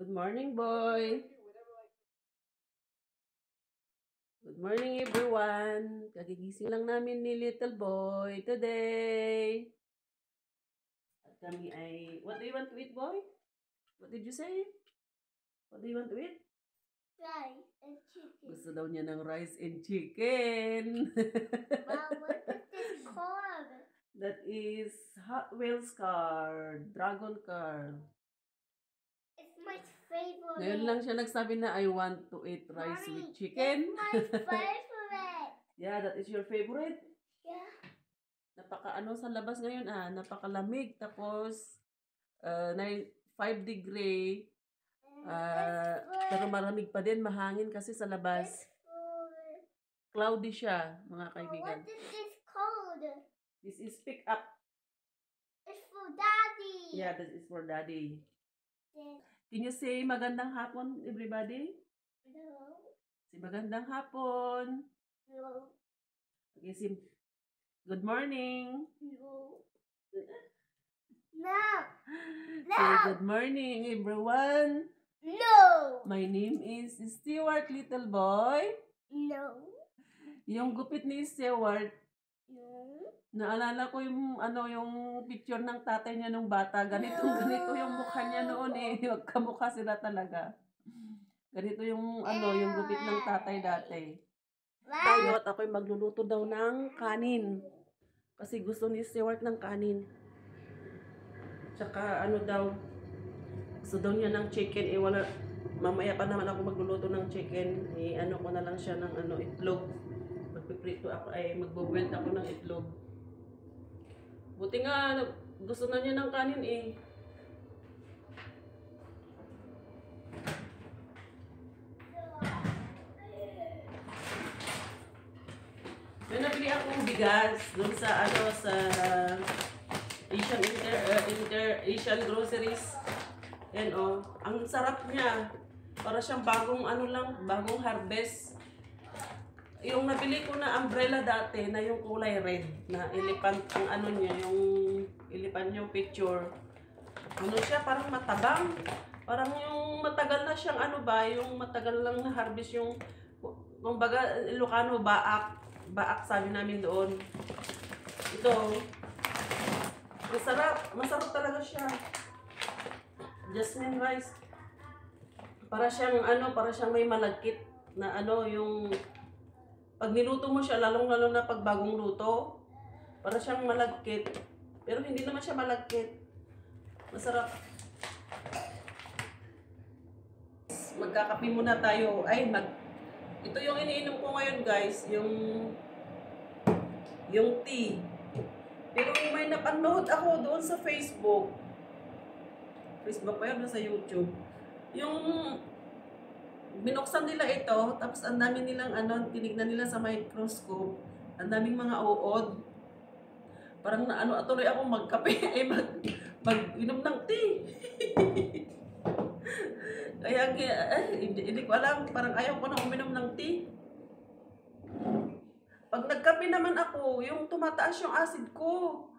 Good morning, boy. Good morning, everyone. Kagigising lang namin ni little boy today. At kami ay, what do you want to eat, boy? What did you say? What do you want to eat? Rice and chicken. Gusto daw niya ng rice and chicken. Mom, what is this called? That is Hot Wheels car, dragon car. It's my favorite. Ngayon lang siya nagsabi na I want to eat rice Mommy, with chicken. It's my favorite. Yeah, that is your favorite? Yeah. Napaka sa labas ngayon napakalamig. Tapos 5 degree. Pero malamig pa din, mahangin kasi sa labas. Cloudy siya, mga kaibigan. What is this called? This is pick up. It's for Daddy. Yeah, this is for Daddy. Yes. Can you say magandang hapon, everybody? No. Say magandang hapon. No. Okay, say good morning. No. No. Say good morning, everyone. No. My name is Stewart, little boy. No. Yung gupit ni Stewart, No. naalala ko yung picture ng tatay niya nung bata. Ganito yung mukha niya noon eh. Magkamukha sila talaga. Ganito yung gupit ng tatay dati. Tayo at ako'y magluluto daw ng kanin. Kasi gusto ni Stewart ng kanin. Tsaka gusto daw niya ng chicken. Wala, mamaya pa naman ako magluluto ng chicken. Ko na lang siya ng itlog. Magpiprito ako, magbo-boil ako ng itlog. Buti nga, gusto na niya ng kanin eh. May nabili akong bigas doon sa Asian groceries. Yan ang sarap niya. Para siyang bagong bagong harvest. Yung nabili ko na umbrella dati na yung kulay red na elephant ang niya, yung elephant yung picture. Siya parang matabang. Parang yung matagal na siyang yung matagal lang na harvest yung kumbaga Ilocano baak sabi namin doon. Ito masarap talaga siya. Jasmine rice. Para siyang may malagkit na yung pag niluto mo siya, lalong-lalo na pag bagong luto, para siyang malagkit. Pero hindi naman siya malagkit. Masarap. Magkakape muna tayo. Ito yung iniinom ko ngayon, guys. Yung tea. Pero may napanood ako doon sa Facebook. Facebook pa yun, sa YouTube. Yung binuksan nila ito, tapos ang dami nilang tinignan nila sa microscope. Ang daming mga uod. Parang tuloy ako magkape, mag-inom ng tea. Kaya hindi ko alam, parang ayaw ko na uminom ng tea. Pag nagkape naman ako, yung tumataas yung acid ko.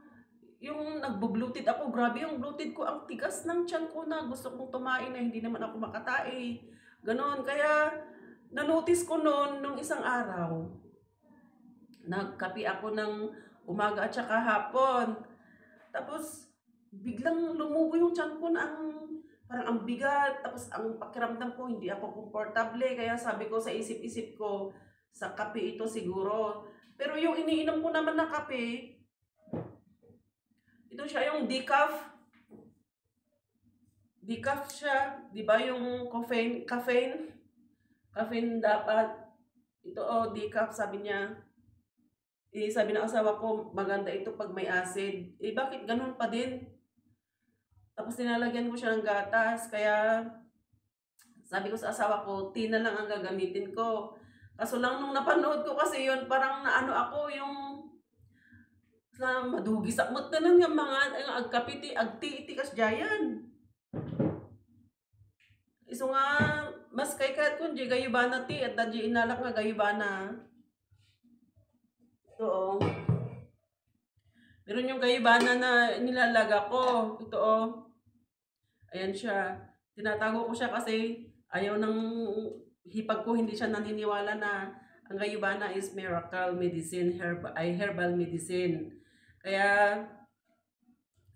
Yung nagbo-bloated ako, grabe yung bloated ko, ang tigas ng tiyan ko na gusto kong tumain na hindi naman ako makatai. Ganon, kaya na-notice ko nung isang araw, nagkape ako ng umaga at saka hapon. Tapos, biglang lumubo yung tiyan ko na parang ang bigat. Tapos, ang pakiramdam ko, hindi ako komportable. Kaya sabi ko sa isip-isip ko, sa kape ito siguro. Pero yung iniinom ko naman na kape, ito siya yung decaf. Decaf siya, 'di ba yung caffeine dapat. Ito decaf sabi niya. Sabi ng asawa ko, maganda ito pag may acid. Bakit ganun pa din? Tapos nilalagyan ko siya ng gatas, kaya sabi ko sa asawa ko, tea na lang ang gagamitin ko. Kaso lang nung napanood ko kasi yun, parang ako yung sa madugis ak matanan nga mga agkapiti agti kas jayan. Iso nga mas kay kat kun di gayubana ti at dadji inalak nga gayubana. Ito meron yung gayubana na nilalaga ko. Ito ayan siya. tinatago ko siya kasi ayaw ng hipag ko, hindi siya naniniwala na ang Gayubana is miracle medicine, herbal medicine. Kaya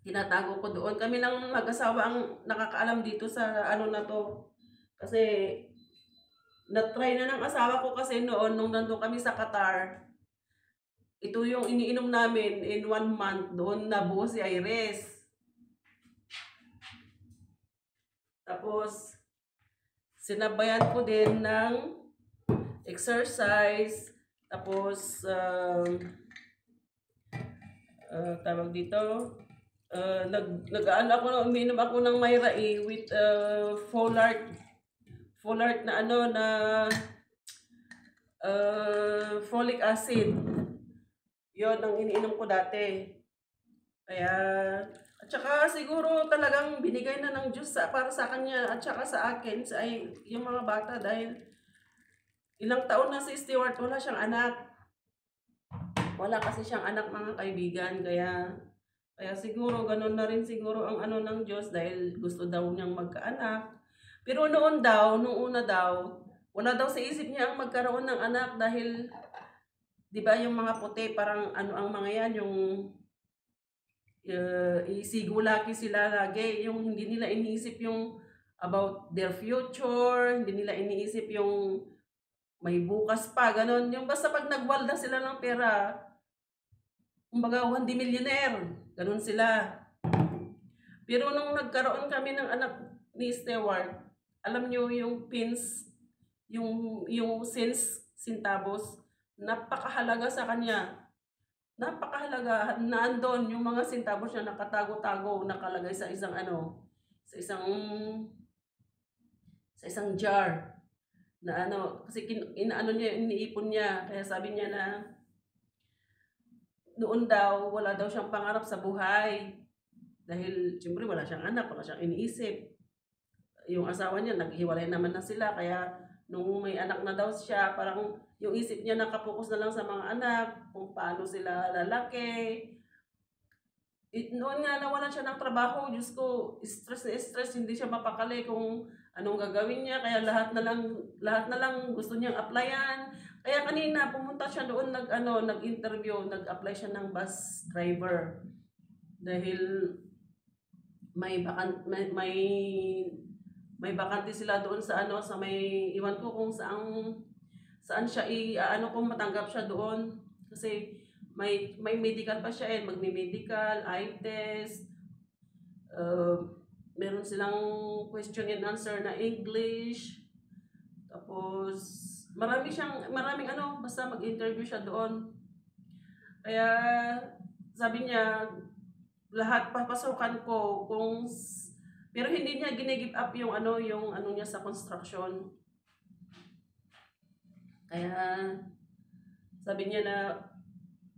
tinatago ko doon. Kami lang mag-asawa ang nakakaalam dito sa ano na to. Kasi na-try na ng asawa ko kasi noon nung nandun kami sa Qatar. Ito yung iniinom namin in 1 month. Doon nabuo si Iris. Tapos sinabayan ko din ng exercise. Tapos tawag dito, nag-ano ako, uminom ako ng Myra E with folate na ano na folic acid. Yon ang iniinom ko dati. Kaya at saka siguro talagang binigay na ng Diyos para sa kanya at saka sa akin sa yung mga bata dahil ilang taon na si Stewart wala siyang anak. Wala kasi siyang anak, mga kaibigan, kaya siguro ganun na rin siguro ang ano ng Diyos dahil gusto daw niyang magkaanak. Pero noon daw, nung una daw, wala daw sa isip niya ang magkaroon ng anak dahil 'di ba yung mga puti parang ano ang mga yan, yung isigulaki sila lagi, yung hindi nila iniisip yung about their future, hindi nila iniisip yung may bukas pa, ganun. Yung basta pag nagwalda sila ng pera, kumbaga, hindi millionaire. Ganun sila. Pero nung nagkaroon kami ng anak ni Stewart, alam nyo yung pins, yung centavos, napakahalaga sa kanya. Napakahalaga. Naandun yung mga centavos niya nakatago-tago, nakalagay sa isang ano, sa isang jar. Na ano, kasi inaano niya, iniipon niya. Kaya sabi niya na noon daw, wala daw siyang pangarap sa buhay. Dahil, siyempre, wala siyang anak, wala siyang iniisip. Yung asawa niya, naghiwalay naman na sila. Kaya, nung may anak na daw siya, parang yung isip niya nakapokus na lang sa mga anak, kung paano sila lalaki. Noon nga, nawalan siya ng trabaho. Diyos ko, stress na stress, hindi siya mapakali kung anong gagawin niya. Kaya lahat na lang gusto niyang applyan. Kaya kanina pumunta siya doon nag-interview, nag-apply siya ng bus driver. Dahil may bakante sila doon sa ano, sa may iwan ko kung saan siya kung matanggap siya doon. Kasi may medical pa siya, magmi-medical, eye test. Meron silang question and answer na English. Tapos maraming ano, basta mag-interview siya doon. Kaya sabi niya, lahat papasukan ko pero hindi niya gine-give up yung ano niya sa construction. Kaya sabi niya na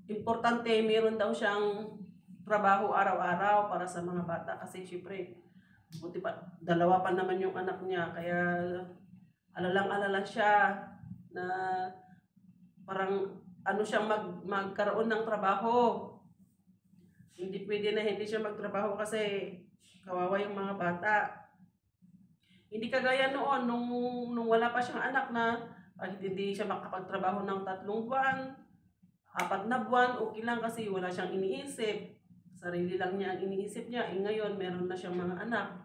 importante meron daw siyang trabaho araw-araw para sa mga bata kasi syempre buti pa dalawa pa naman yung anak niya, kaya alalang-alala siya na parang ano siyang magkaroon ng trabaho. Hindi pwede na hindi siya magtrabaho kasi kawawa yung mga bata. Hindi kagaya noon nung wala pa siyang anak na hindi siya makapagtrabaho ng 3 buwan, 4 na buwan, okay lang kasi wala siyang iniisip. Sarili lang niya ang iniisip niya. Ngayon meron na siyang mga anak.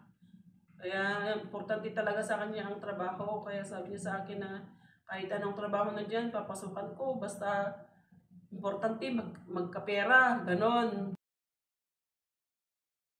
Kaya importante talaga sa kanya ang trabaho. Kaya sabi niya sa akin na kahit anong trabaho na dyan, papasukan ko. Basta importante magkapera, ganon.